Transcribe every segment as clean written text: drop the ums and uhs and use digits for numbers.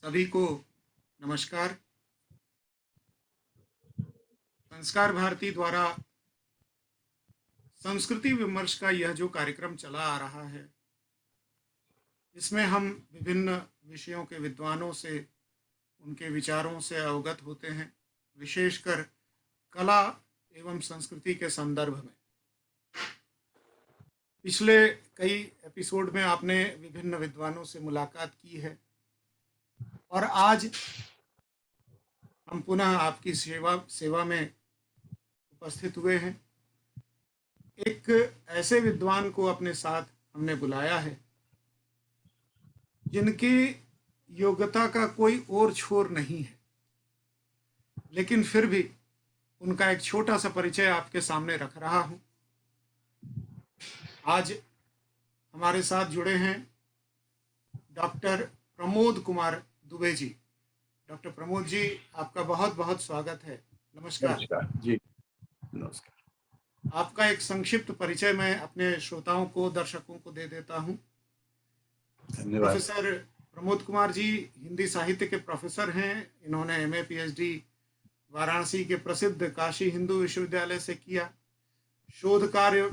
सभी को नमस्कार। संस्कार भारती द्वारा संस्कृति विमर्श का यह जो कार्यक्रम चला आ रहा है, इसमें हम विभिन्न विषयों के विद्वानों से उनके विचारों से अवगत होते हैं, विशेषकर कला एवं संस्कृति के संदर्भ में। पिछले कई एपिसोड में आपने विभिन्न विद्वानों से मुलाकात की है और आज हम पुनः आपकी सेवा में उपस्थित हुए हैं। एक ऐसे विद्वान को अपने साथ हमने बुलाया है जिनकी योग्यता का कोई और छोर नहीं है, लेकिन फिर भी उनका एक छोटा सा परिचय आपके सामने रख रहा हूं। आज हमारे साथ जुड़े हैं डॉक्टर प्रमोद कुमार दुबे जी। डॉक्टर प्रमोद जी, आपका बहुत बहुत स्वागत है। नमस्कार। नमस्कार जी। नमस्कार। आपका एक संक्षिप्त परिचय मैं अपने श्रोताओं को, दर्शकों को दे देता हूं। धन्यवाद। प्रोफेसर प्रमोद कुमार जी हिंदी साहित्य के प्रोफेसर हैं। इन्होंने एमए पीएचडी वाराणसी के प्रसिद्ध काशी हिंदू विश्वविद्यालय से किया। शोध कार्य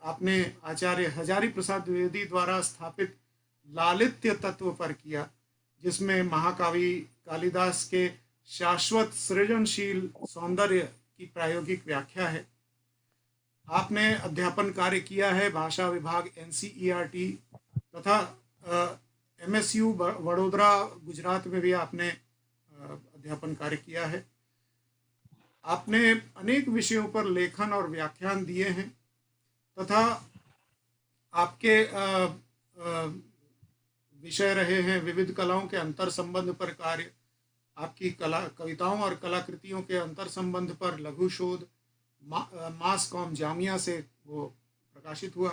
आपने आचार्य हजारी प्रसाद द्विवेदी द्वारा स्थापित लालित्य तत्व पर किया, जिसमें महाकवि कालिदास के शाश्वत सृजनशील सौंदर्य की प्रायोगिक व्याख्या है। आपने अध्यापन कार्य किया है भाषा विभाग एनसीईआरटी तथा एमएसयू वडोदरा गुजरात में भी आपने अध्यापन कार्य किया है। आपने अनेक विषयों पर लेखन और व्याख्यान दिए हैं तथा आपके विषय रहे हैं विविध कलाओं के अंतर संबंध पर कार्य। आपकी कविताओं और कलाकृतियों के अंतर संबंध पर लघु शोध मास कॉम जामिया से वो प्रकाशित हुआ।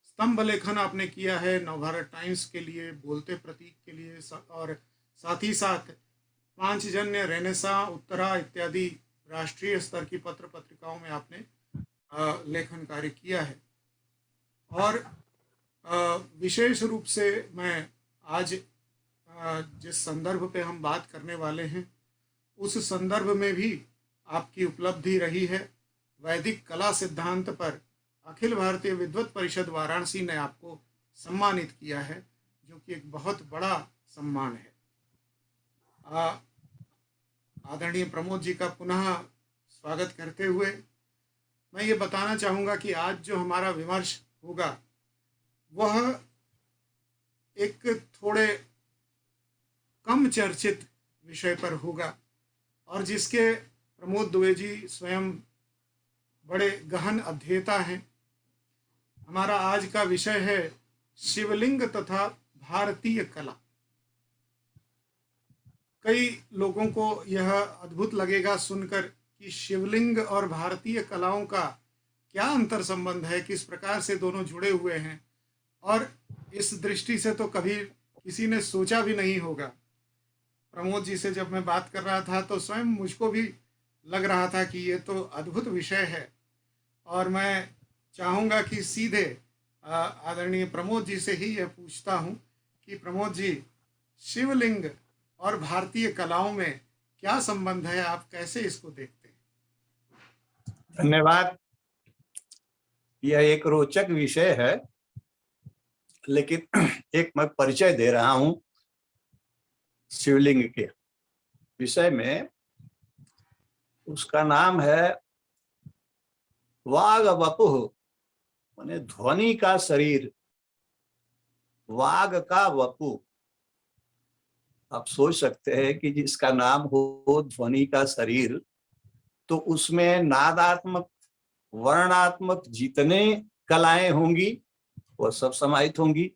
स्तंभ लेखन आपने किया है नवभारत टाइम्स के लिए, बोलते प्रतीक के लिए, और साथ ही साथ पांचजन्य, रेनेसा, उत्तरा इत्यादि राष्ट्रीय स्तर की पत्र पत्रिकाओं में आपने लेखन कार्य किया है। और विशेष रूप से मैं आज जिस संदर्भ पे हम बात करने वाले हैं उस संदर्भ में भी आपकी उपलब्धि रही है। वैदिक कला सिद्धांत पर अखिल भारतीय विद्वत परिषद वाराणसी ने आपको सम्मानित किया है, जो कि एक बहुत बड़ा सम्मान है। आदरणीय प्रमोद जी का पुनः स्वागत करते हुए मैं ये बताना चाहूँगा कि आज जो हमारा विमर्श होगा वह एक थोड़े कम चर्चित विषय पर होगा और जिसके प्रमोद दुबे जी स्वयं बड़े गहन अध्येता हैं। हमारा आज का विषय है शिवलिंग तथा भारतीय कला। कई लोगों को यह अद्भुत लगेगा सुनकर कि शिवलिंग और भारतीय कलाओं का क्या अंतर संबंध है, किस प्रकार से दोनों जुड़े हुए हैं, और इस दृष्टि से तो कभी किसी ने सोचा भी नहीं होगा। प्रमोद जी से जब मैं बात कर रहा था तो स्वयं मुझको भी लग रहा था कि ये तो अद्भुत विषय है। और मैं चाहूँगा कि सीधे आदरणीय प्रमोद जी से ही यह पूछता हूँ कि प्रमोद जी, शिवलिंग और भारतीय कलाओं में क्या संबंध है, आप कैसे इसको देखते हैं? धन्यवाद। यह एक रोचक विषय है, लेकिन एक मैं परिचय दे रहा हूं शिवलिंग के विषय में। उसका नाम है वाग वपुः, माने ध्वनि का शरीर, वाग का वपु। आप सोच सकते हैं कि जिसका नाम हो ध्वनि का शरीर, तो उसमें नादात्मक, वर्णात्मक जितने कलाएं होंगी वो सब समाहित होंगी।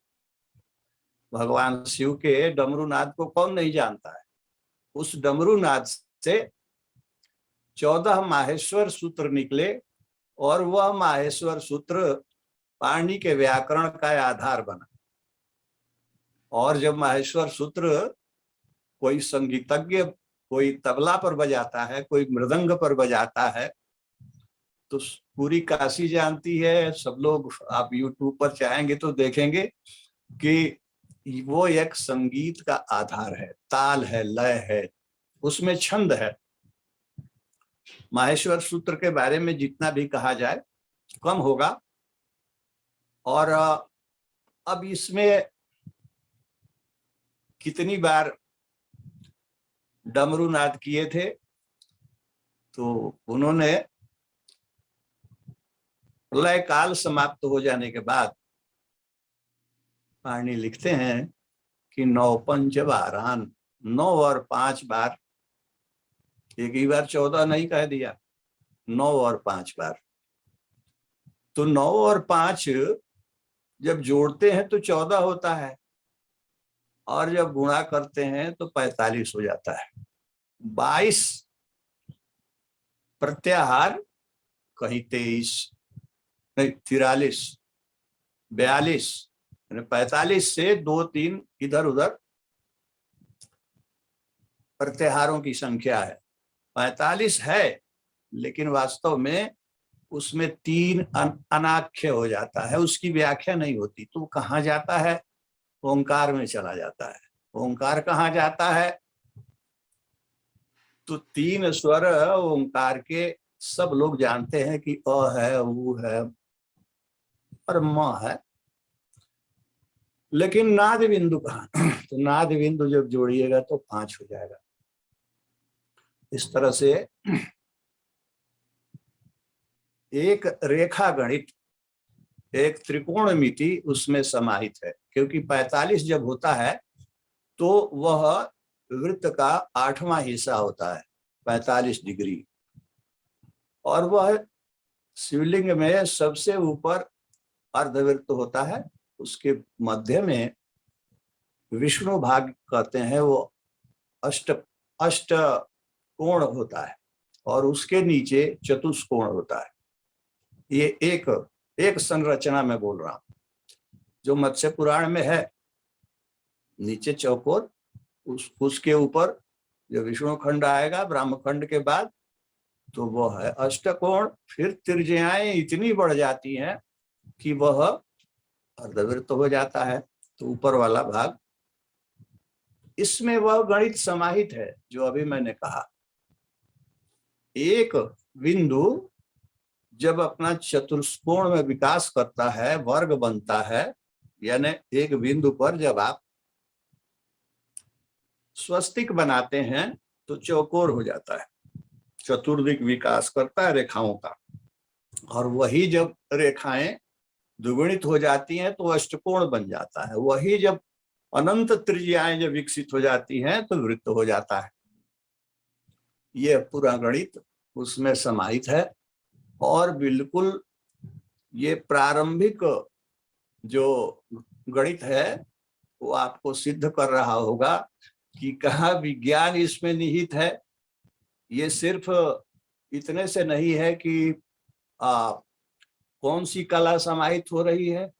भगवान शिव के डमरू नाद को कौन नहीं जानता है। उस डमरू नाद से 14 माहेश्वर सूत्र निकले और वह माहेश्वर सूत्र पाणिनि के व्याकरण का आधार बना। और जब माहेश्वर सूत्र कोई संगीतज्ञ कोई तबला पर बजाता है, कोई मृदंग पर बजाता है, तो पूरी काशी जानती है, सब लोग, आप यूट्यूब पर चाहेंगे तो देखेंगे कि वो एक संगीत का आधार है, ताल है, लय है, उसमें छंद है। माहेश्वर सूत्र के बारे में जितना भी कहा जाए कम होगा। और अब इसमें कितनी बार डमरू नाद किए थे, तो उन्होंने लय काल समाप्त हो जाने के बाद पाणिनि लिखते हैं कि 9 पंच बारान, 9 और 5 बार, एक ही बार 14 नहीं कह दिया, 9 और 5 बार। तो 9 और 5 जब जोड़ते हैं तो 14 होता है, और जब गुणा करते हैं तो 45 हो जाता है। 22 प्रत्याहार, कहीं 23 नहीं, 43, 42, 45 से 2-3 इधर उधर प्रत्याहारों की संख्या है। 45 है, लेकिन वास्तव में उसमें 3 अनाख्य हो जाता है, उसकी व्याख्या नहीं होती, तो कहाँ जाता है? ओंकार में चला जाता है। ओंकार कहाँ जाता है? तो 3 स्वर ओंकार के सब लोग जानते हैं कि अ है, उ है और म है, लेकिन नाद बिंदु कहाँ? तो नाद बिंदु जब जोड़िएगा तो 5 हो जाएगा। इस तरह से एक रेखा गणित, एक त्रिकोणमिति उसमें समाहित है, क्योंकि 45 जब होता है तो वह वृत्त का 8वां हिस्सा होता है, 45 डिग्री, और वह शिवलिंग में सबसे ऊपर अर्धवृत्त होता है। उसके मध्य में विष्णु भाग कहते हैं, वो अष्ट अष्ट कोण होता है, और उसके नीचे चतुष्कोण होता है। ये एक संरचना में बोल रहा हूं, जो मत्स्य पुराण में है, नीचे चौकोर, उसके ऊपर जो विष्णु खंड आएगा ब्राह्म खंड के बाद, तो वह है अष्टकोण। फिर त्रिज्याएं इतनी बढ़ जाती हैं कि वह अर्धवृत्त हो जाता है, तो ऊपर वाला भाग, इसमें वह गणित समाहित है जो अभी मैंने कहा। एक बिंदु जब अपना चतुष्कोण में विकास करता है, वर्ग बनता है, यानी एक बिंदु पर जब आप स्वस्तिक बनाते हैं तो चौकोर हो जाता है, चतुर्दिक विकास करता है रेखाओं का, और वही जब रेखाएं दुगुणित हो जाती हैं तो अष्टकोण बन जाता है। वही जब अनंत त्रिज्याएं जब विकसित हो जाती हैं तो वृत्त हो जाता है। ये पूरा गणित उसमें समाहित है, और बिल्कुल ये प्रारंभिक जो गणित है वो आपको सिद्ध कर रहा होगा कि कहाँ विज्ञान इसमें निहित है। ये सिर्फ इतने से नहीं है कि कौन सी कला समाहित हो रही है।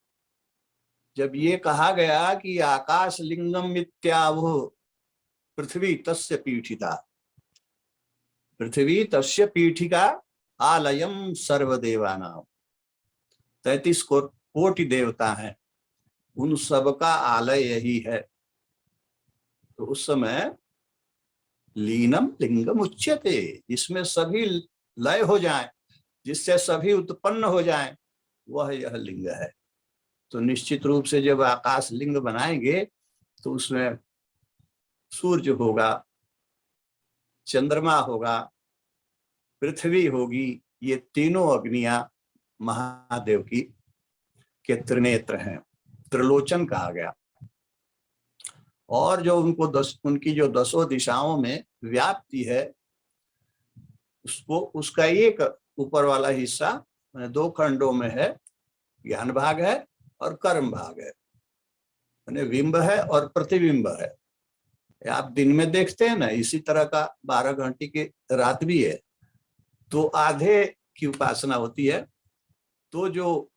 जब ये कहा गया कि आकाश लिंगम मित्यावु पृथ्वी तस्य पीठिका, पृथ्वी तस्य पीठिका आलयम सर्वदेवानाम, 33 कोटि देवता हैं, उन सबका आलय यही है। तो उस समय लीनम लिंगम उच्यते, जिसमें सभी लय हो जाएं, जिससे सभी उत्पन्न हो जाएं, वह यह लिंग है। तो निश्चित रूप से जब आकाश लिंग बनाएंगे तो उसमें सूर्य होगा, चंद्रमा होगा, पृथ्वी होगी, ये तीनों अग्नियां महादेव की के त्रिनेत्र हैं, त्रिलोचन कहा गया। और जो उनकी जो 10 दिशाओं में व्याप्ति है, उसको उसका एक ऊपर वाला हिस्सा 2 खंडों में है, ज्ञान भाग है और कर्म भाग है, यानी बिंब है और प्रतिबिंब है। आप दिन में देखते हैं ना, इसी तरह का 12 घंटे की रात भी है, तो आधे की उपासना होती है, तो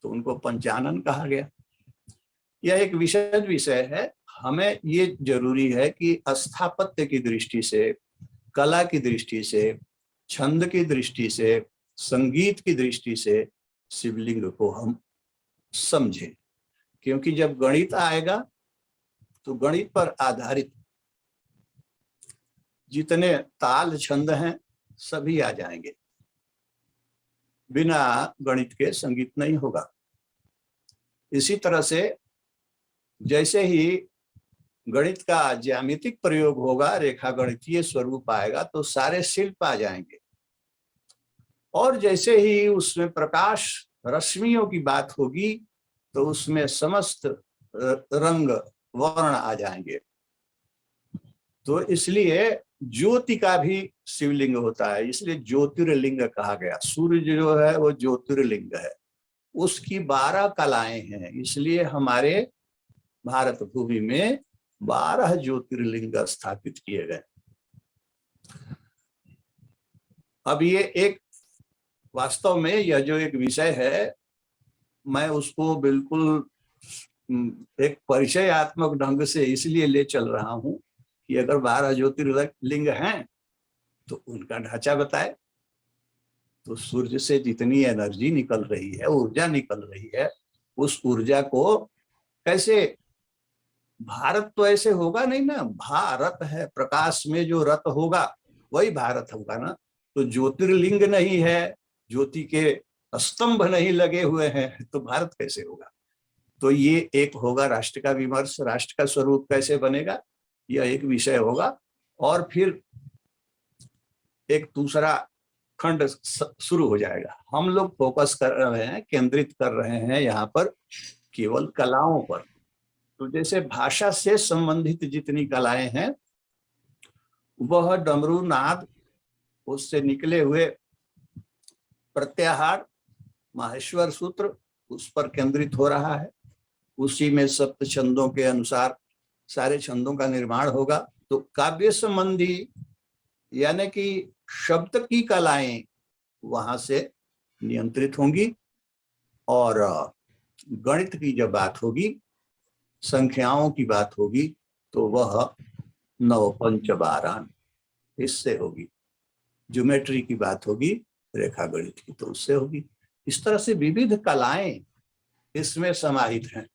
उनको पंचानन कहा गया। यह एक विशद विषय है। हमें ये जरूरी है कि स्थापत्य की दृष्टि से, कला की दृष्टि से, छंद की दृष्टि से, संगीत की दृष्टि से शिवलिंग को हम समझें, क्योंकि जब गणित आएगा तो गणित पर आधारित जितने ताल छंद हैं सभी आ जाएंगे। बिना गणित के संगीत नहीं होगा। इसी तरह से जैसे ही गणित का ज्यामितिक प्रयोग होगा, रेखा गणितीय स्वरूप आएगा, तो सारे शिल्प आ जाएंगे। और जैसे ही उसमें प्रकाश रश्मियों की बात होगी तो उसमें समस्त रंग वर्ण आ जाएंगे। तो इसलिए ज्योति का भी शिवलिंग होता है, इसलिए ज्योतिर्लिंग कहा गया। सूर्य जो है वो ज्योतिर्लिंग है, उसकी 12 कलाएं हैं, इसलिए हमारे भारत भूमि में 12 ज्योतिर्लिंग स्थापित किए गए। अब ये एक वास्तव में यह जो एक विषय है, मैं उसको बिल्कुल एक परिचयात्मक ढंग से इसलिए ले चल रहा हूं कि अगर 12 ज्योतिर्लिंग हैं तो उनका ढांचा बताए। तो सूर्य से जितनी एनर्जी निकल रही है, ऊर्जा निकल रही है, उस ऊर्जा को कैसे, भारत तो ऐसे होगा नहीं ना, भारत है, प्रकाश में जो रत होगा वही भारत होगा ना। तो ज्योतिर्लिंग नहीं है, ज्योति के स्तंभ नहीं लगे हुए हैं, तो भारत कैसे होगा। तो ये एक होगा राष्ट्र का विमर्श, राष्ट्र का स्वरूप कैसे बनेगा, यह एक विषय होगा। और फिर एक दूसरा खंड शुरू हो जाएगा। हम लोग फोकस कर रहे हैं, केंद्रित कर रहे हैं यहाँ पर केवल कलाओं पर। तो जैसे भाषा से संबंधित जितनी कलाएं हैं, वह डमरू नाद, उससे निकले हुए प्रत्याहार, माहेश्वर सूत्र, उस पर केंद्रित हो रहा है। उसी में सप्त छंदों के अनुसार सारे छंदों का निर्माण होगा। तो काव्य संबंधी यानी कि शब्द की कलाएं वहां से नियंत्रित होंगी। और गणित की जब बात होगी, संख्याओं की बात होगी, तो वह 9 पंच 12 इससे होगी। ज्योमेट्री की बात होगी, रेखा गणित की तो उससे होगी। इस तरह से विविध कलाएं इसमें समाहित हैं।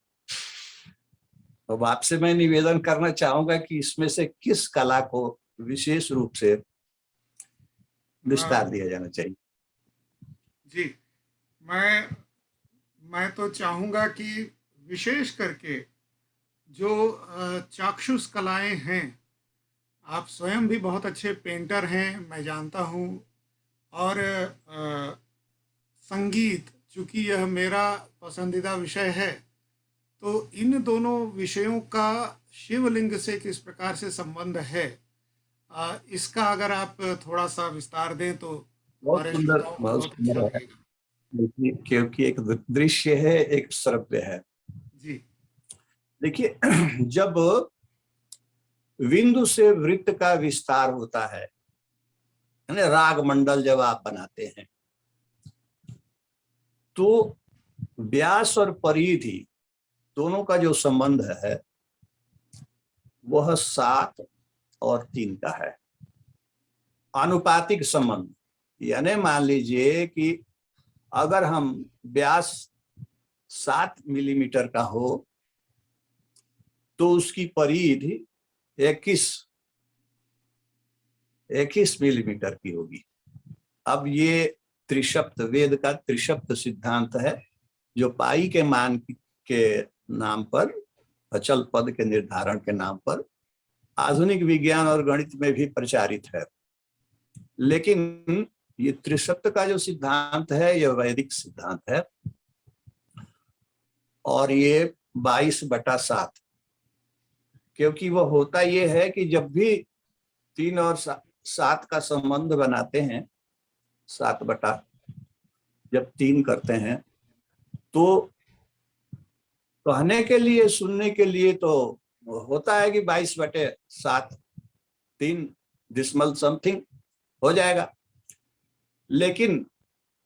अब आपसे मैं निवेदन करना चाहूंगा कि इसमें से किस कला को विशेष रूप से विस्तार दिया जाना चाहिए। जी, मैं तो चाहूंगा कि विशेष करके जो चाक्षुष कलाएं हैं, आप स्वयं भी बहुत अच्छे पेंटर हैं, मैं जानता हूँ। और संगीत, चूंकि यह मेरा पसंदीदा विषय है, तो इन दोनों विषयों का शिवलिंग से किस प्रकार से संबंध है, इसका अगर आप थोड़ा सा विस्तार दें तो बहुत हमारे सुंदर, श्रोताओं को बहुत बहुत अच्छा सुंदर है। लगेगा। क्योंकि एक दृश्य है, एक श्रव्य है। जी। देखिए, जब बिंदु से वृत्त का विस्तार होता है, राग मंडल जब आप बनाते हैं, तो व्यास और परिधि दोनों का जो संबंध है वह 7 और 3 का है, आनुपातिक संबंध। यानी मान लीजिए कि अगर हम व्यास 7 मिलीमीटर का हो तो उसकी परिधि 21 मिलीमीटर की होगी। अब ये त्रिशप्त, वेद का त्रिशप्त सिद्धांत है, जो पाई के मान के नाम पर, अचल पद के निर्धारण के नाम पर आधुनिक विज्ञान और गणित में भी प्रचारित है। लेकिन ये त्रिशप्त का जो सिद्धांत है, यह वैदिक सिद्धांत है। और ये 22/7, क्योंकि वह होता ये है कि जब भी 3 और 7 का संबंध बनाते हैं, 7 जब 3 करते हैं, तो कहने के लिए, सुनने के लिए तो होता है कि 22/7, 3 डिसिमल समथिंग हो जाएगा। लेकिन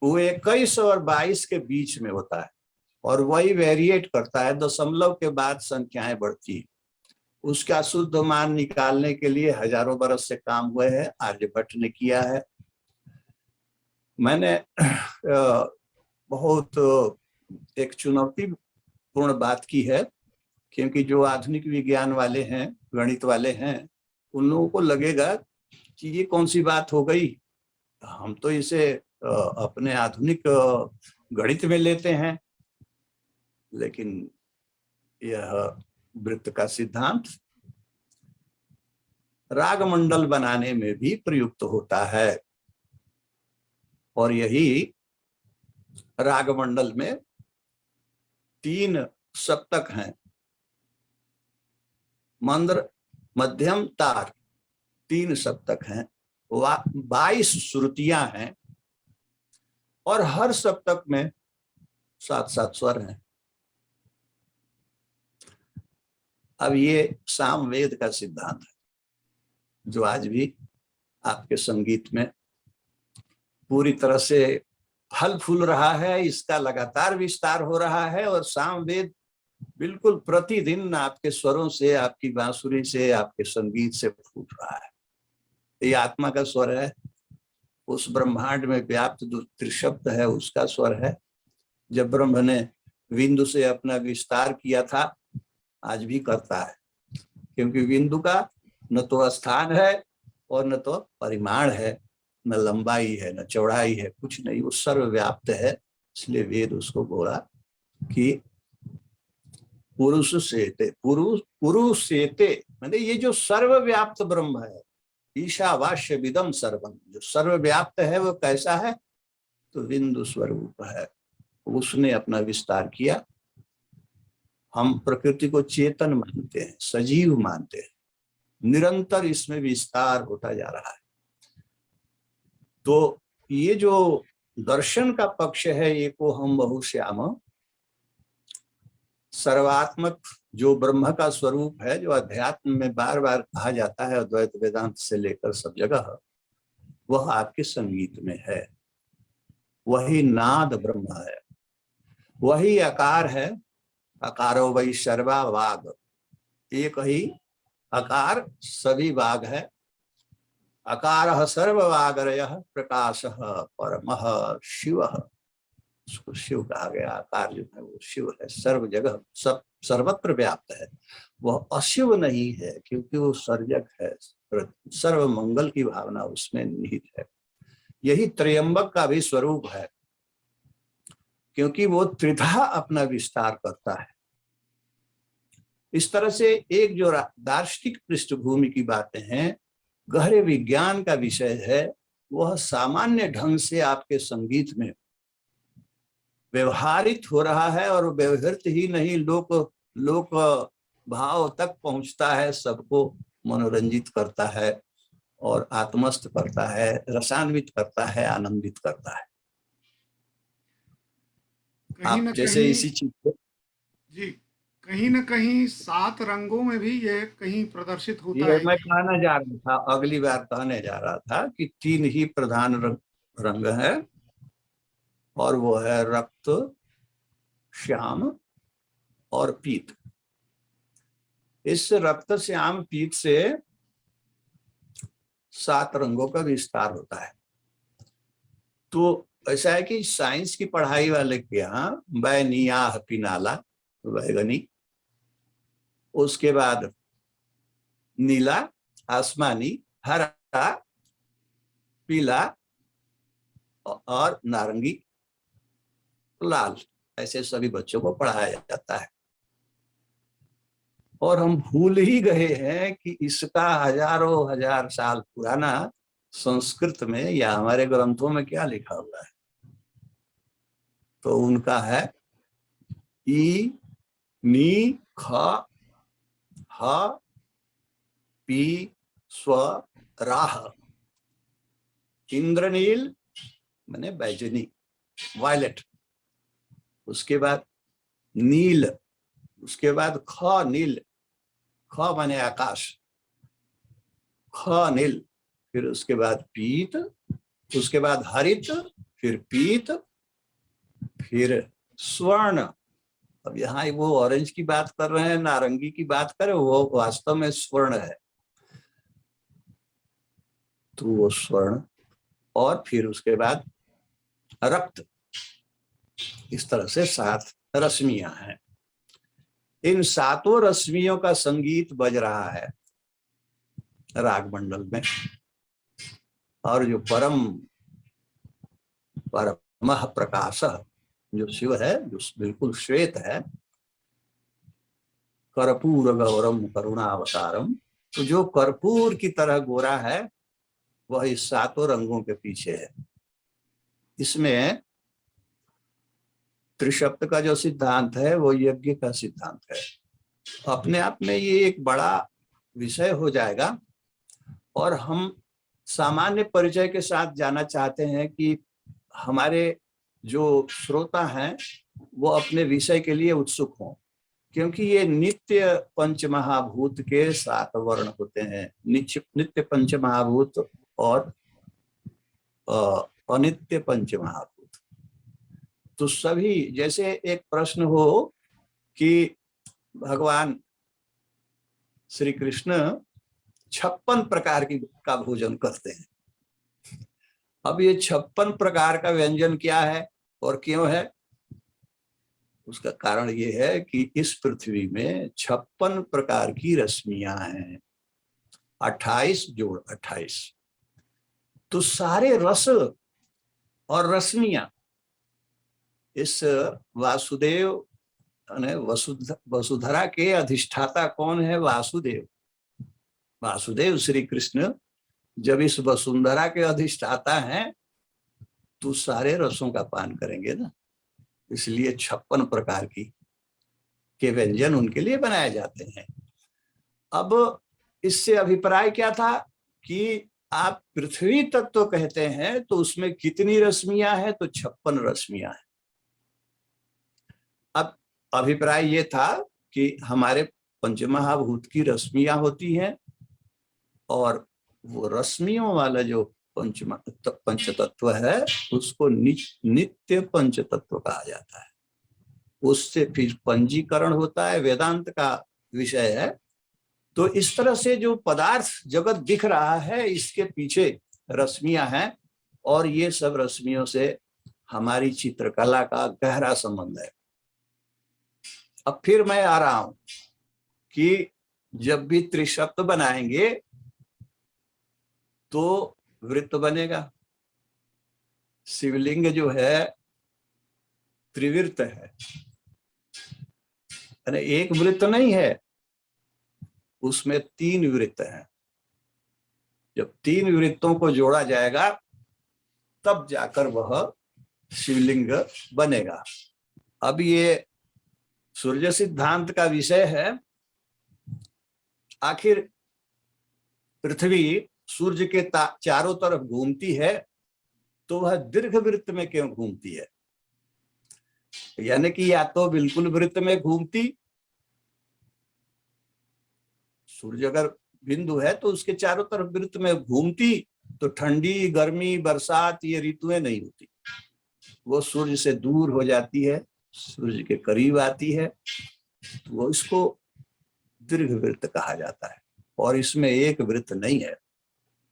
वो 21 और 22 के बीच में होता है, और वही वेरिएट करता है। दशमलव के बाद संख्याएं बढ़ती है। उसका शुद्ध मान निकालने के लिए हजारों बरस से काम हुए हैं, आर्यभट्ट ने किया है। मैंने बहुत एक चुनौतीपूर्ण बात की है क्योंकि जो आधुनिक विज्ञान वाले हैं, गणित वाले हैं, उन लोगों को लगेगा कि ये कौन सी बात हो गई, हम तो इसे अपने आधुनिक गणित में लेते हैं। लेकिन यह वृत्त का सिद्धांत रागमंडल बनाने में भी प्रयुक्त होता है, और यही रागमंडल में 3 सप्तक हैं, मंद्र, मध्यम, तार, 3 सप्तक हैं, 22 श्रुतियां हैं, और हर सप्तक में 7-7 स्वर हैं। अब ये सामवेद का सिद्धांत है, जो आज भी आपके संगीत में पूरी तरह से फल फूल रहा है, इसका लगातार विस्तार हो रहा है, और सामवेद बिल्कुल प्रतिदिन आपके स्वरों से, आपकी बांसुरी से, आपके संगीत से फूट रहा है। ये आत्मा का स्वर है, उस ब्रह्मांड में व्याप्त जो त्रिशब्द है उसका स्वर है। जब ब्रह्म ने बिंदु से अपना विस्तार किया था, आज भी करता है, क्योंकि बिंदु का न तो स्थान है और न तो परिमाण है, न लंबाई है, न चौड़ाई है, कुछ नहीं, वो सर्वव्याप्त है। इसलिए वेद उसको बोला कि पुरुष सेते, पुरुष सेते, मतलब ये जो सर्वव्याप्त ब्रह्म है, ईशावास्य विदम सर्वम, जो सर्वव्याप्त है वो कैसा है, तो बिंदु स्वरूप है, उसने अपना विस्तार किया। हम प्रकृति को चेतन मानते हैं, सजीव मानते हैं, निरंतर इसमें विस्तार होता जा रहा है। तो ये जो दर्शन का पक्ष है, ये को हम बहुश्याम, सर्वात्मक जो ब्रह्म का स्वरूप है, जो अध्यात्म में बार बार कहा जाता है, अद्वैत वेदांत से लेकर सब जगह, वह आपके संगीत में है। वही नाद ब्रह्म है, वही आकार है, अकारो वही सर्वा वाग, एक ही आकार सभी वाग है। अकारः सर्ववागरयः प्रकाशः परमः शिवः, उसको शिव कहा गया। आकार जो है वो शिव है, सर्व जगह, सब सर्वत्र व्याप्त है। वह अशिव नहीं है, क्योंकि वो सर्जक है, सर्व मंगल की भावना उसमें निहित है। यही त्र्यंबक का भी स्वरूप है, क्योंकि वो त्रिधा अपना विस्तार करता है। इस तरह से एक जो दार्शनिक पृष्ठभूमि की बातें हैं, गहरे विज्ञान का विषय है, वह सामान्य ढंग से आपके संगीत में व्यवहारित हो रहा है, और व्यवहारित ही नहीं, लोक भाव तक पहुंचता है, सबको मनोरंजित करता है और आत्मस्थ करता है, रसान्वित करता है, आनंदित करता है। कहीं आप न जैसे कहीं इसी चीज को, जी, कहीं न कहीं 7 रंगों में भी ये कहीं प्रदर्शित होता ये है मैं कि कहना जा रहा था, अगली बार कहने जा रहा था कि 3 ही प्रधान रंग है, और वो है रक्त, श्याम और पीत। इस रक्त, श्याम, पीत से 7 रंगों का विस्तार होता है। तो ऐसा है कि साइंस की पढ़ाई वाले के यहाँ बैनियाह पिनाला, बैगनी, उसके बाद नीला, आसमानी, हरा, पीला और नारंगी, लाल, ऐसे सभी बच्चों को पढ़ाया जाता है। और हम भूल ही गए हैं कि इसका हजारों हजार साल पुराना संस्कृत में या हमारे ग्रंथों में क्या लिखा हुआ है, तो उनका है ई, नी, ख, ह, पी, स्व, राह। इंद्रनील माने बैजनी, वायलेट, उसके बाद नील, उसके बाद ख नील, ख माने आकाश, ख नील, फिर उसके बाद पीत, उसके बाद हरित, फिर पीत, फिर स्वर्ण। अब यहाँ वो ऑरेंज की बात कर रहे हैं, नारंगी की बात करें, वो वास्तव में स्वर्ण है, तो वो स्वर्ण, और फिर उसके बाद रक्त। इस तरह से 7 रश्मियां हैं। इन सातों रश्मियों का संगीत बज रहा है राग मंडल में। और जो परमः प्रकाश जो शिव है, जो बिल्कुल श्वेत है, कर्पूर गौरम करुणावतारम, तो जो कर्पूर की तरह गोरा है वह इस सातों रंगों के पीछे है। इसमें त्रिशब्द का जो सिद्धांत है वो यज्ञ का सिद्धांत है। अपने आप में ये एक बड़ा विषय हो जाएगा, और हम सामान्य परिचय के साथ जाना चाहते हैं कि हमारे जो श्रोता हैं वो अपने विषय के लिए उत्सुक हों, क्योंकि ये नित्य पंच महाभूत के 7 वर्ण होते हैं। नित्य पंच महाभूत और अनित्य पंच महाभूत। तो सभी, जैसे एक प्रश्न हो कि भगवान श्री कृष्ण 56 प्रकार का भोजन करते हैं। अब ये 56 प्रकार का व्यंजन क्या है और क्यों है? उसका कारण ये है कि इस पृथ्वी में 56 प्रकार की रश्मियां हैं, 28 जोड़ 28। तो सारे रस और रश्मियां इस वासुदेव वसुधरा के अधिष्ठाता कौन है? वासुदेव। वासुदेव श्री कृष्ण जब इस वसुंधरा के अधिष्ठाता हैं तो सारे रसों का पान करेंगे ना। इसलिए 56 प्रकार के व्यंजन उनके लिए बनाए जाते हैं। अब इससे अभिप्राय क्या था कि आप पृथ्वी तत्व कहते हैं तो उसमें कितनी रश्मियां हैं? तो 56 रश्मियां हैं। अब अभिप्राय ये था कि हमारे पंचमहाभूत की रश्मियां होती हैं, और वो रश्मियों वाला जो पंच तत्व है उसको नित्य पंच तत्व कहा जाता है। उससे फिर पंजीकरण होता है, वेदांत का विषय है। तो इस तरह से जो पदार्थ जगत दिख रहा है इसके पीछे रश्मियां हैं, और ये सब रश्मियों से हमारी चित्रकला का गहरा संबंध है। अब फिर मैं आ रहा हूं कि जब भी त्रिशब्द बनाएंगे तो वृत्त बनेगा। शिवलिंग जो है त्रिवृत्त है, एक वृत्त नहीं है, उसमें 3 वृत्त हैं। जब 3 वृत्तों को जोड़ा जाएगा तब जाकर वह शिवलिंग बनेगा। अब ये सूर्य सिद्धांत का विषय है। आखिर पृथ्वी सूर्य के चारों तरफ घूमती है तो वह दीर्घ वृत्त में क्यों घूमती है? यानी कि या तो बिल्कुल वृत्त में घूमती, सूर्य अगर बिंदु है तो उसके चारों तरफ वृत्त में घूमती तो ठंडी, गर्मी, बरसात ये ऋतुएं नहीं होती। वो सूर्य से दूर हो जाती है, सूर्य के करीब आती है, तो वो इसको दीर्घ वृत्त कहा जाता है। और इसमें एक वृत्त नहीं है,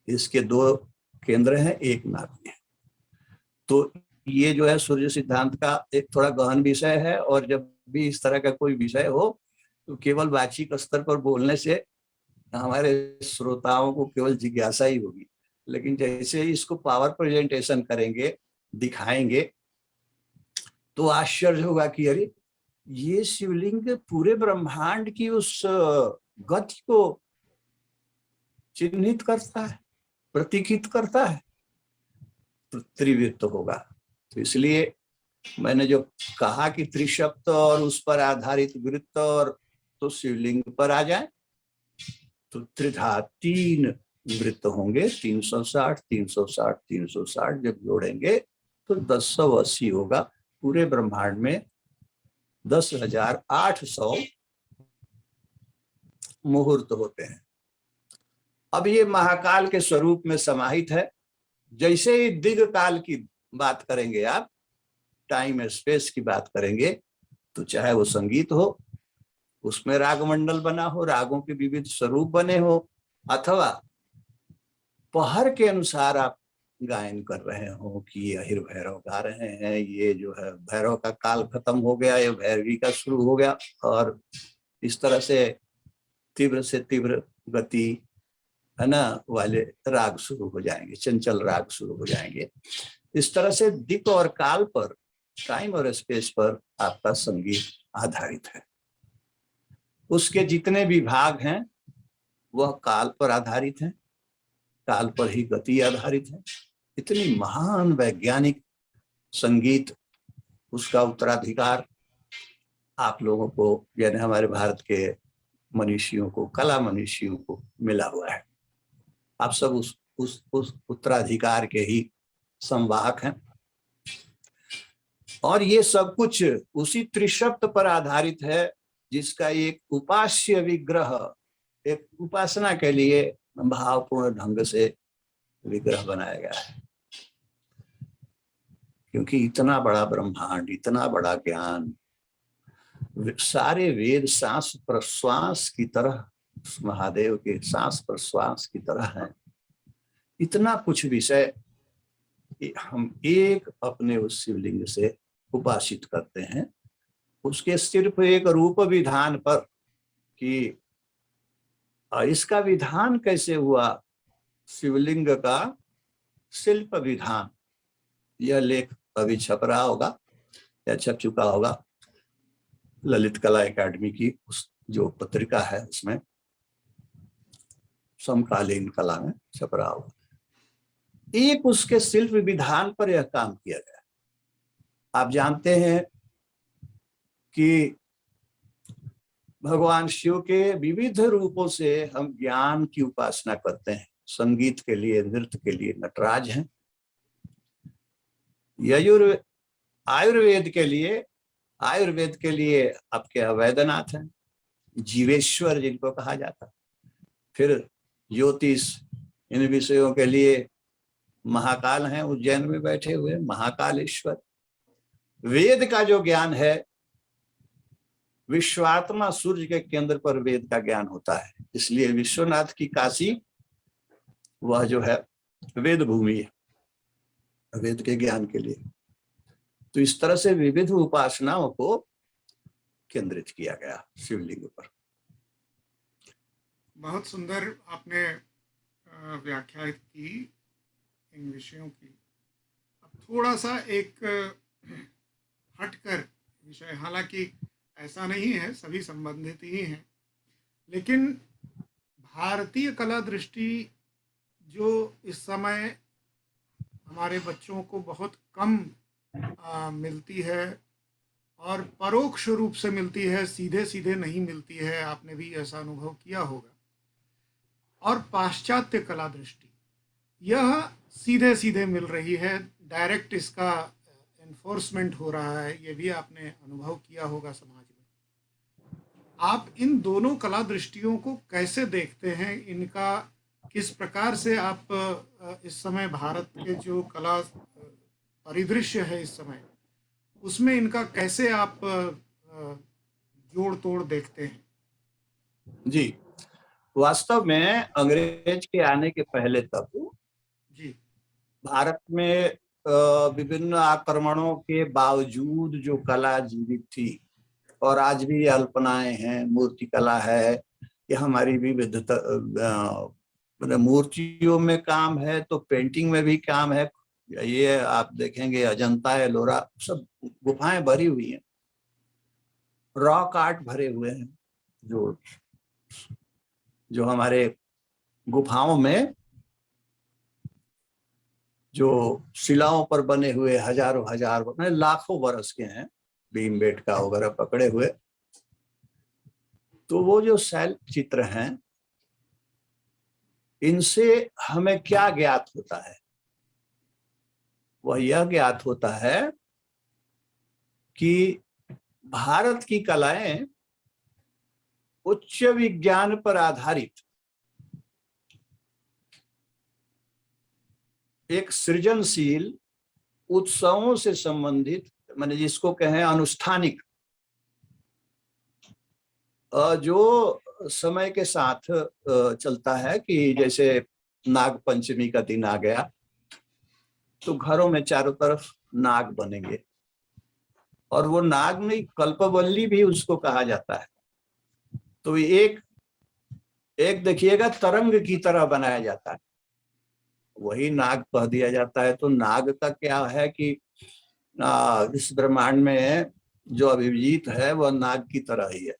इसके 2 केंद्र हैं, एक नाभि है। तो ये जो है सूर्य सिद्धांत का एक थोड़ा गहन विषय है, और जब भी इस तरह का कोई विषय हो तो केवल वाचिक स्तर पर बोलने से हमारे श्रोताओं को केवल जिज्ञासा ही होगी, लेकिन जैसे ही इसको पावर प्रेजेंटेशन करेंगे, दिखाएंगे, तो आश्चर्य होगा कि अरे ये शिवलिंग पूरे ब्रह्मांड की उस गति को चिन्हित करता है, प्रतीकित करता है। तो त्रिवृत्त होगा। तो इसलिए मैंने जो कहा कि त्रिशब्द और उस पर आधारित वृत्त, और तो शिवलिंग पर आ जाए तो त्रिधा 3 वृत्त होंगे, 360 360 360 जब जोड़ेंगे तो 1080 होगा। पूरे ब्रह्मांड में 10,800 मुहूर्त होते हैं। अब ये महाकाल के स्वरूप में समाहित है। जैसे ही दिग काल की बात करेंगे आप, टाइम स्पेस की बात करेंगे, तो चाहे वो संगीत हो, उसमें राग मंडल बना हो, रागों के विविध स्वरूप बने हो, अथवा पहर के अनुसार आप गायन कर रहे हो कि ये अहिर भैरव गा रहे हैं, ये जो है भैरव का काल खत्म हो गया, ये भैरवी का शुरू हो गया, और इस तरह से तीव्र से तीव्र गति है ना वाले राग शुरू हो जाएंगे, चंचल राग शुरू हो जाएंगे। इस तरह से दिक और काल पर, टाइम और स्पेस पर आपका संगीत आधारित है। उसके जितने भी भाग हैं वह काल पर आधारित हैं, काल पर ही गति आधारित है। इतनी महान वैज्ञानिक संगीत, उसका उत्तराधिकार आप लोगों को, यानी हमारे भारत के मनीषियों को, कला मनीषियों को मिला हुआ है। आप सब उस उत्तराधिकार के ही संवाहक हैं। और ये सब कुछ उसी त्रिशब्द पर आधारित है, जिसका एक उपास्य विग्रह, एक उपासना के लिए भावपूर्ण ढंग से विग्रह बनाया गया है। क्योंकि इतना बड़ा ब्रह्मांड, इतना बड़ा ज्ञान, सारे वेद सांस प्रश्वास की तरह, महादेव के सांस प्रश्वास की तरह है। इतना कुछ विषय हम एक अपने उस शिवलिंग से उपासित करते हैं। उसके सिर्फ एक रूप विधान पर कि इसका विधान कैसे हुआ, शिवलिंग का शिल्प विधान, यह लेख अभी छप रहा होगा या छप चुका होगा ललित कला एकेडमी की उस जो पत्रिका है, उसमें समकालीन कला में छप रहा होगा। एक उसके शिल्प विधान पर यह काम किया गया। आप जानते हैं कि भगवान शिव के विविध रूपों से हम ज्ञान की उपासना करते हैं। संगीत के लिए, नृत्य के लिए नटराज हैं। आयुर्वेद के लिए आपके वैद्यनाथ हैं, जीवेश्वर जिनको कहा जाता है। फिर ज्योतिष, इन विषयों के लिए महाकाल हैं, उज्जैन में बैठे हुए महाकालेश्वर। वेद का जो ज्ञान है, विश्वात्मा सूर्य के केंद्र पर वेद का ज्ञान होता है। इसलिए विश्वनाथ की काशी वह जो है वेद भूमि है, वेद के ज्ञान के लिए। तो इस तरह से विविध उपासनाओं को केंद्रित किया गया शिवलिंग पर। बहुत सुंदर आपने व्याख्या की इन विषयों की। अब थोड़ा सा एक हटकर विषय, हालांकि ऐसा नहीं है, सभी संबंधित ही हैं, लेकिन भारतीय कला दृष्टि जो इस समय हमारे बच्चों को बहुत कम मिलती है और परोक्ष रूप से मिलती है, सीधे सीधे नहीं मिलती है, आपने भी ऐसा अनुभव किया होगा। और पाश्चात्य कला दृष्टि यह सीधे सीधे मिल रही है, डायरेक्ट इसका एनफोर्समेंट हो रहा है, ये भी आपने अनुभव किया होगा समाज में। आप इन दोनों कला दृष्टियों को कैसे देखते हैं? इनका किस प्रकार से आप इस समय भारत के जो कला परिदृश्य है इस समय, उसमें इनका कैसे आप जोड़ तोड़ देखते हैं? जी, वास्तव में अंग्रेज के आने के पहले तक जी भारत में विभिन्न आक्रमणों के बावजूद जो कला जीवित थी, और आज भी अल्पनाएं हैं, मूर्ति कला है, ये हमारी विविधता, मूर्तियों में काम है तो पेंटिंग में भी काम है। ये आप देखेंगे अजंता एलोरा सब गुफाएं भरी हुई हैं, रॉक आर्ट भरे हुए हैं, जो हमारे गुफाओं में जो शिलाओं पर बने हुए हजारों लाखों वर्ष के हैं, भीमबेटका वगैरह पकड़े हुए। तो वो जो शैल चित्र हैं, इनसे हमें क्या ज्ञात होता है? वह यह ज्ञात होता है कि भारत की कलाएं उच्च विज्ञान पर आधारित एक सृजनशील उत्सवों से संबंधित, माने जिसको कहें अनुष्ठानिक, जो समय के साथ चलता है कि जैसे नाग पंचमी का दिन आ गया तो घरों में चारों तरफ नाग बनेंगे, और वो नाग में कल्पवल्ली भी उसको कहा जाता है। तो एक एक देखिएगा तरंग की तरह बनाया जाता है, वही नाग कह दिया जाता है। तो नाग का क्या है कि इस ब्रह्मांड में जो अभिजीत है वह नाग की तरह ही है।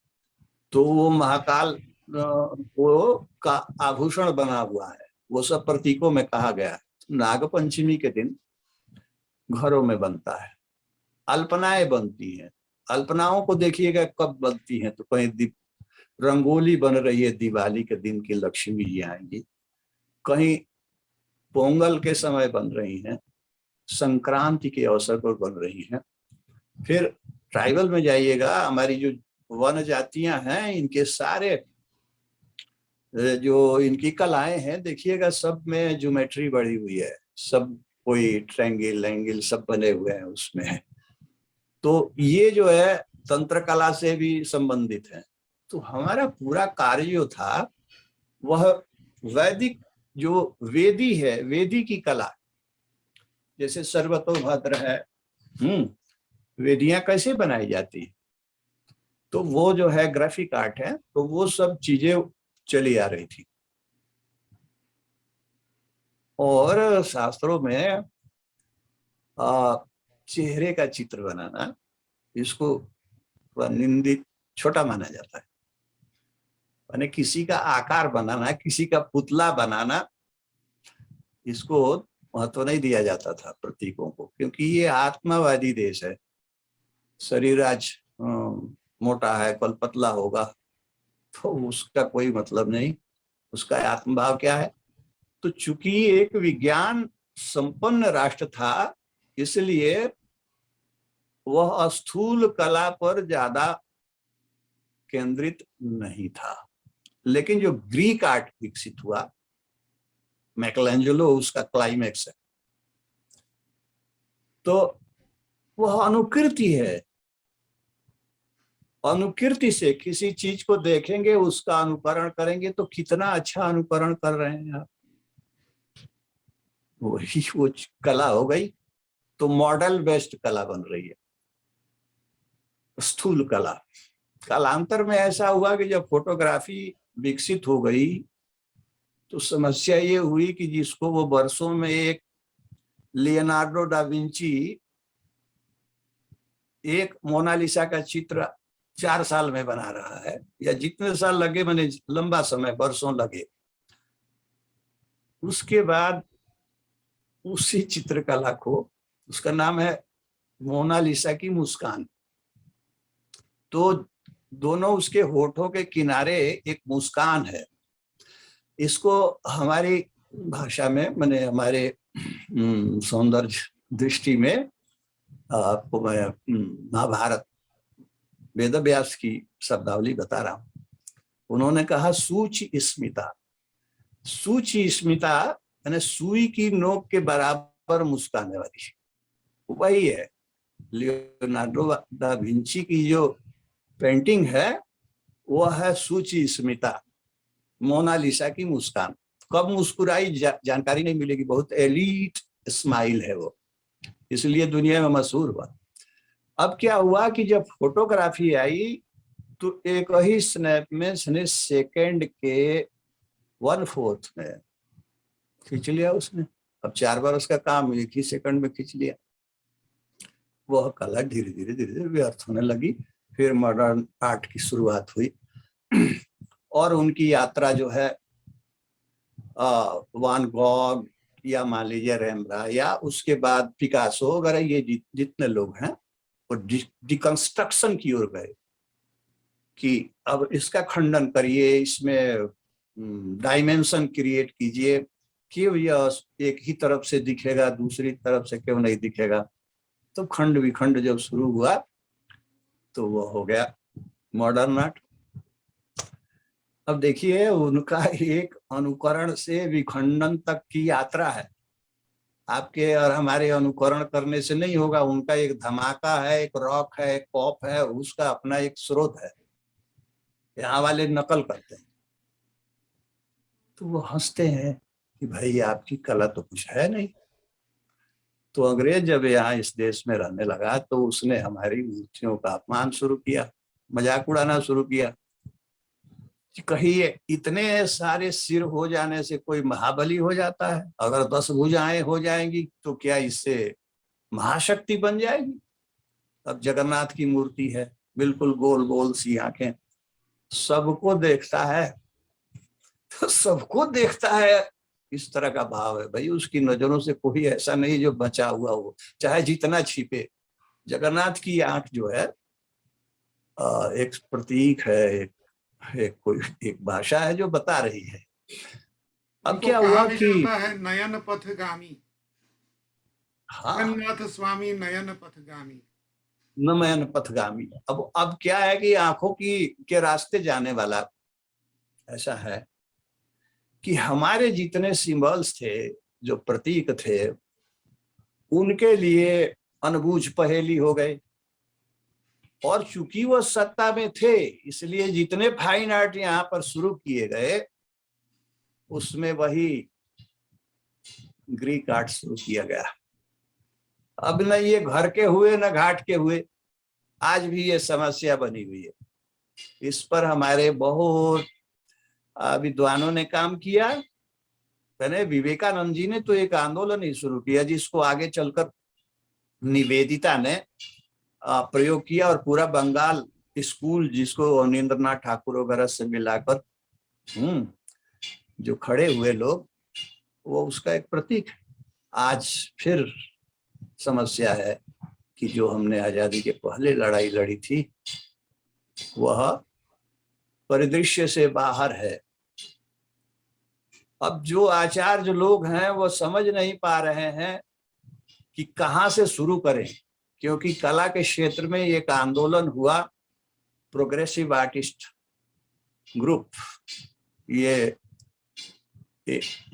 तो वो महाकाल वो का आभूषण बना हुआ है, वो सब प्रतीकों में कहा गया है। नाग पंचमी के दिन घरों में बनता है, अल्पनाएं बनती हैं। अल्पनाओं को देखिएगा कब बनती हैं, तो कहीं रंगोली बन रही है दिवाली के दिन की लक्ष्मी जी आएंगी, कहीं पोंगल के समय बन रही हैं, संक्रांति के अवसर पर बन रही हैं। फिर ट्राइबल में जाइएगा, हमारी जो वन जातियां हैं इनके सारे जो इनकी कलाएं हैं देखिएगा, सब में ज्योमेट्री बढ़ी हुई है, सब कोई ट्रायंगल एंगल सब बने हुए हैं उसमें। तो ये जो है तंत्र कला से भी संबंधित है। तो हमारा पूरा कार्य जो था वह वैदिक, जो वेदी है, वेदी की कला, जैसे सर्वतोभद्र है, वेदियां कैसे बनाई जाती है, तो वो जो है ग्राफिक आर्ट है, तो वो सब चीजें चली आ रही थी। और शास्त्रों में चेहरे का चित्र बनाना, इसको निंदित, छोटा माना जाता है। माने किसी का आकार बनाना, किसी का पुतला बनाना, इसको महत्व नहीं दिया जाता था प्रतीकों को, क्योंकि ये आत्मावादी देश है। शरीर आज मोटा है, कल पतला होगा, तो उसका कोई मतलब नहीं, उसका आत्मभाव क्या है। तो चूंकि एक विज्ञान संपन्न राष्ट्र था, इसलिए वह स्थूल कला पर ज्यादा केंद्रित नहीं था। लेकिन जो ग्रीक आर्ट विकसित हुआ, मैकलेंजेलो उसका क्लाइमेक्स है, तो वह अनुकृति है। अनुकृति से किसी चीज को देखेंगे, उसका अनुकरण करेंगे, तो कितना अच्छा अनुकरण कर रहे हैं आप, वही वो कला हो गई। तो मॉडल बेस्ड कला बन रही है, स्थूल कला। कालांतर में ऐसा हुआ कि जब फोटोग्राफी विकसित हो गई, तो समस्या ये हुई कि जिसको वो वर्षों में एक लियोनार्डो डा विंची एक मोनालिसा का चित्र 4 साल में बना रहा है, या जितने साल लगे, मैंने लंबा समय, वर्षों लगे, उसके बाद उसी चित्रकला को, उसका नाम है मोनालिसा की मुस्कान, तो दोनों उसके होठों के किनारे एक मुस्कान है। इसको हमारी भाषा में, मैंने हमारे सौंदर्य दृष्टि में आपको मैं महाभारत वेद व्यास की शब्दावली बता रहा हूं। उन्होंने कहा सूचि स्मिता। सूचि स्मिता यानी सुई की नोक के बराबर मुस्काने वाली, वही है लियोनार्डो दा विंची की जो पेंटिंग है, वह है सूचि स्मिता, मोनालिसा की मुस्कान। कब मुस्कुराई जानकारी नहीं मिलेगी, बहुत एलीट स्माइल है वो, इसलिए दुनिया में मशहूर हुआ। अब क्या हुआ कि जब फोटोग्राफी आई, तो एक ही स्नैप में सेकंड के 1/4 में खींच लिया उसने। अब 4 बार उसका काम एक ही सेकंड में खींच लिया। वह कला धीरे धीरे धीरे धीरे व्यर्थ होने लगी। फिर मॉडर्न आर्ट की शुरुआत हुई, और उनकी यात्रा जो है वान गॉग, या मान लीजिए रेम्ब्रा, या उसके बाद पिकासो वगैरह, ये जितने लोग हैं वो डिकंस्ट्रक्शन की ओर गए कि अब इसका खंडन करिए, इसमें डायमेंशन क्रिएट कीजिए, क्यों यह एक ही तरफ से दिखेगा, दूसरी तरफ से क्यों नहीं दिखेगा। तो खंड विखंड जब शुरू हुआ, तो वो हो गया मॉडर्न आर्ट। अब देखिए, उनका एक अनुकरण से विखंडन तक की यात्रा है। आपके और हमारे अनुकरण करने से नहीं होगा, उनका एक धमाका है, एक रॉक है, एक पॉप है, उसका अपना एक स्रोत है, यहाँ वाले नकल करते हैं। तो वो हंसते हैं कि भाई आपकी कला तो कुछ है नहीं। तो अंग्रेज जब यहाँ इस देश में रहने लगा, तो उसने हमारी मूर्तियों का अपमान शुरू किया, मजाक उड़ाना शुरू किया। कहीं इतने सारे सिर हो जाने से कोई महाबली हो जाता है? अगर 10 भुजाएं हो जाएंगी तो क्या इससे महाशक्ति बन जाएगी? अब जगन्नाथ की मूर्ति है, बिल्कुल गोल गोल सी आंखें, सबको देखता है, तो सबको देखता है, इस तरह का भाव है भाई। उसकी नजरों से कोई ऐसा नहीं जो बचा हुआ हो, चाहे जितना छिपे। जगन्नाथ की आंख जो है एक प्रतीक है, एक कोई एक भाषा है जो बता रही है। अब उनको क्या कहा हुआ भी कि जाता है नयन पथगामी, हाँ, जगन्नाथ स्वामी नयन पथगामी। नमयन पथगामी। अब क्या है कि आंखों की के रास्ते जाने वाला ऐसा है कि हमारे जितने सिंबल्स थे, जो प्रतीक थे, उनके लिए अनबूझ पहेली हो गए। और चूंकि वो सत्ता में थे, इसलिए जितने फाइन आर्ट यहाँ पर शुरू किए गए, उसमें वही ग्रीक आर्ट शुरू किया गया। अब न ये घर के हुए न घाट के हुए, आज भी ये समस्या बनी हुई है। इस पर हमारे बहुत विद्वानों ने काम किया। मैंने विवेकानंद जी ने तो एक आंदोलन ही शुरू किया, जिसको आगे चलकर निवेदिता ने प्रयोग किया, और पूरा बंगाल स्कूल, जिसको अवनींद्रनाथ ठाकुर वगैरह से मिलाकर जो खड़े हुए लोग, वो उसका एक प्रतीक है। आज फिर समस्या है कि जो हमने आजादी के पहले लड़ाई लड़ी थी, वह परिदृश्य से बाहर है। अब जो आचार्य लोग हैं वो समझ नहीं पा रहे हैं कि कहां से शुरू करें, क्योंकि कला के क्षेत्र में एक आंदोलन हुआ, प्रोग्रेसिव आर्टिस्ट ग्रुप। ये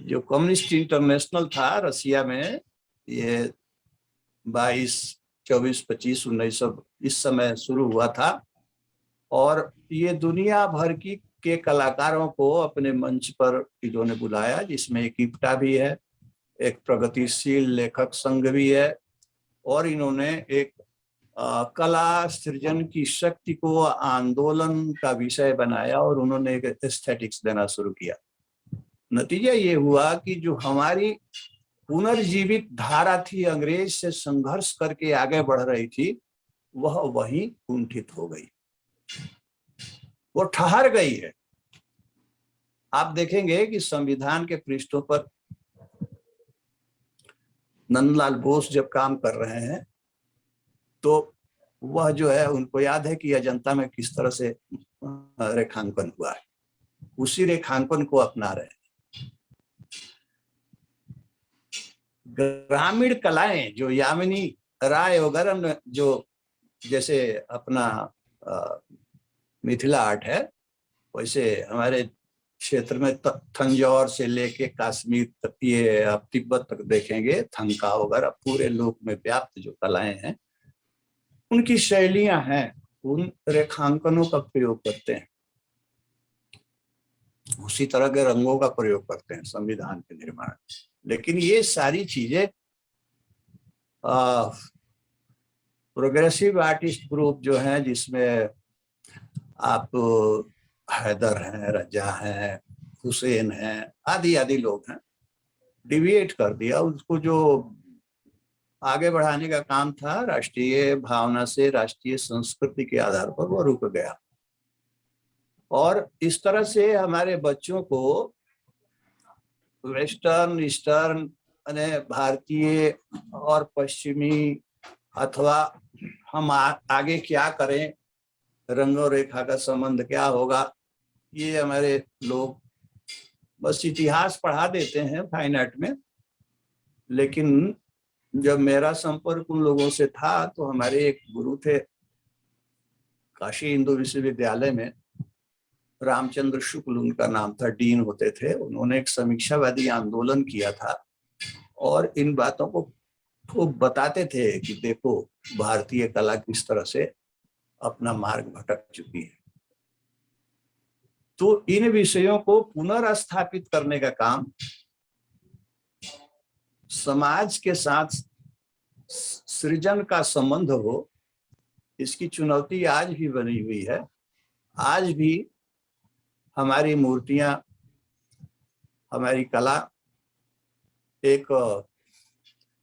जो कम्युनिस्ट इंटरनेशनल था रसिया में, ये 22, 24, 25, 19 इस समय शुरू हुआ था। और ये दुनिया भर की के कलाकारों को अपने मंच पर इन्होंने बुलाया, जिसमें एक इप्टा भी है, एक प्रगतिशील लेखक संघ भी है, और इन्होंने एक कला सृजन की शक्ति को आंदोलन का विषय बनाया, और उन्होंने एक एस्थेटिक्स देना शुरू किया। नतीजा ये हुआ कि जो हमारी पुनर्जीवित धारा थी, अंग्रेज से संघर्ष करके आगे बढ़ रही थी, वह वहीं कुंठित हो गई, वो ठहर गई है। आप देखेंगे कि संविधान के पृष्ठों पर नंदलाल बोस जब काम कर रहे हैं, तो वह जो है, उनको याद है कि अजंता में किस तरह से रेखांकन हुआ है, उसी रेखांकन को अपना रहे हैं। ग्रामीण कलाएं जो यामिनी राय वगैरह, जो जैसे अपना मिथिला आर्ट है, वैसे हमारे क्षेत्र में तंजौर से लेके कश्मीर तक, ये आप तिब्बत तक देखेंगे, थंका वगैरह पूरे लोक में व्याप्त जो कलाएं हैं, उनकी शैलियां हैं, उन रेखांकनों का प्रयोग करते हैं, उसी तरह के रंगों का प्रयोग करते हैं संविधान के निर्माण। लेकिन ये सारी चीजें प्रोग्रेसिव आर्टिस्ट ग्रुप जो है, जिसमें आप हैदर हैं, रजा हैं, हुसैन हैं, आदि आदि लोग हैं, डिविएट कर दिया उसको। जो आगे बढ़ाने का काम था राष्ट्रीय भावना से, राष्ट्रीय संस्कृति के आधार पर, वो रुक गया। और इस तरह से हमारे बच्चों को वेस्टर्न, ईस्टर्न, भारतीय और पश्चिमी, अथवा हम आगे क्या करें, रंग और रेखा का संबंध क्या होगा, ये हमारे लोग बस इतिहास पढ़ा देते हैं फाइन आर्ट में। लेकिन जब मेरा संपर्क उन लोगों से था, तो हमारे एक गुरु थे काशी हिंदू विश्वविद्यालय में, रामचंद्र शुक्ल उनका नाम था, डीन होते थे। उन्होंने एक समीक्षावादी आंदोलन किया था, और इन बातों को वो बताते थे कि देखो भारतीय कला किस तरह से अपना मार्ग भटक चुकी है। तो इन विषयों को पुनर्स्थापित करने का काम समाज के साथ सृजन का संबंध हो, इसकी चुनौती आज भी बनी हुई है। आज भी हमारी मूर्तियां, हमारी कला एक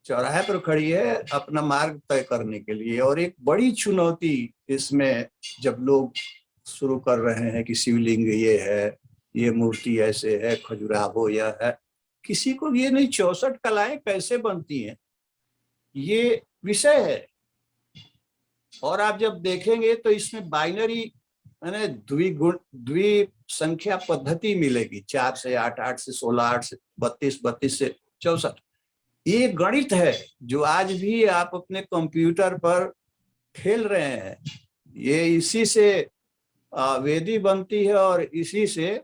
चौराहे पर खड़ी है अपना मार्ग तय करने के लिए। और एक बड़ी चुनौती इसमें जब लोग शुरू कर रहे हैं कि शिवलिंग ये है, ये मूर्ति ऐसे है, खजुराहो यह है, किसी को ये नहीं 64 कलाएं कैसे बनती हैं ये विषय है। और आप जब देखेंगे तो इसमें बाइनरी यानी द्वि संख्या पद्धति मिलेगी, 4 से 8, 8 से 16, 8 से 32, 32 से 64। ये गणित है जो आज भी आप अपने कंप्यूटर पर खेल रहे हैं। ये इसी से वेदी बनती है और इसी से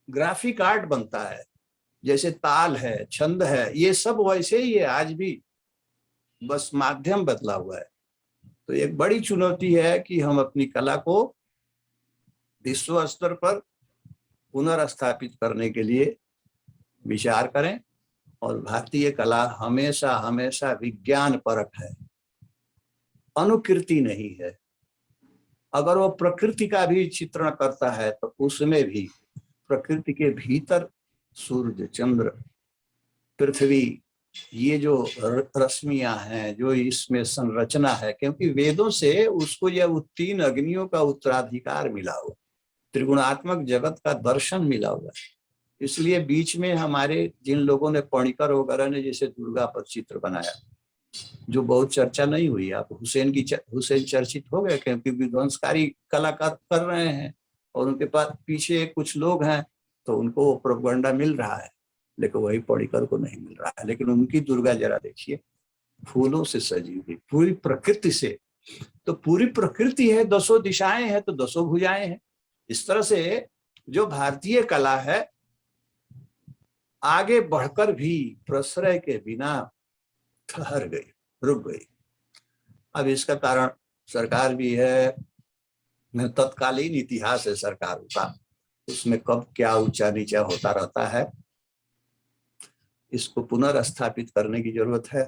ग्राफिक आर्ट बनता है। जैसे ताल है, छंद है, ये सब वैसे ही है आज भी, बस माध्यम बदला हुआ है। तो एक बड़ी चुनौती है कि हम अपनी कला को विश्व स्तर पर पुनर्स्थापित करने के लिए विचार करें। और भारतीय कला हमेशा हमेशा विज्ञान परक है, अनुकृति नहीं है। अगर वो प्रकृति का भी चित्रण करता है तो उसमें भी प्रकृति के भीतर सूर्य, चंद्र, पृथ्वी, ये जो रश्मियां हैं, जो इसमें संरचना है, क्योंकि वेदों से उसको यह 3 अग्नियों का उत्तराधिकार मिला हुआ, त्रिगुणात्मक जगत का दर्शन मिला हुआ है। इसलिए बीच में हमारे जिन लोगों ने, पणिकर वगैरह ने जैसे दुर्गा पर चित्र बनाया, जो बहुत चर्चा नहीं हुई। आप हुसैन चर्चित हो गए क्योंकि विध्वंसकारी कलाकार कर रहे हैं और उनके पास पीछे कुछ लोग हैं तो उनको प्रोपगंडा मिल रहा है, लेकिन वही पणिकर को नहीं मिल रहा है। लेकिन उनकी दुर्गा जरा देखिए, फूलों से सजी हुई, पूरी प्रकृति से। तो पूरी प्रकृति है, 10 दिशाएं हैं तो 10 भुजाएं हैं। इस तरह से जो भारतीय कला है आगे बढ़कर भी प्रश्रय के बिना ठहर गई, रुक गई। अब इसका कारण सरकार भी है, तत्कालीन इतिहास है सरकारों का, उसमें कब क्या ऊंचा नीचा होता रहता है। इसको पुनर्स्थापित करने की जरूरत है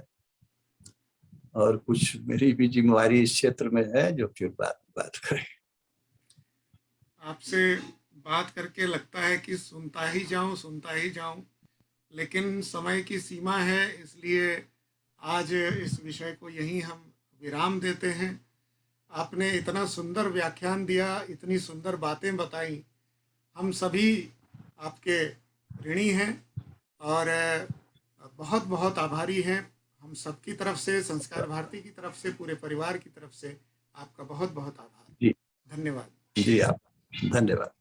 और कुछ मेरी भी जिम्मेवारी इस क्षेत्र में है, जो फिर बात करें। आपसे बात करके लगता है कि सुनता ही जाऊं, लेकिन समय की सीमा है, इसलिए आज इस विषय को यहीं हम विराम देते हैं। आपने इतना सुंदर व्याख्यान दिया, इतनी सुंदर बातें बताई, हम सभी आपके ऋणी हैं और बहुत बहुत आभारी हैं। हम सबकी तरफ से, संस्कार भारती की तरफ से, पूरे परिवार की तरफ से आपका बहुत बहुत आभार। जी धन्यवाद। जी, आप धन्यवाद।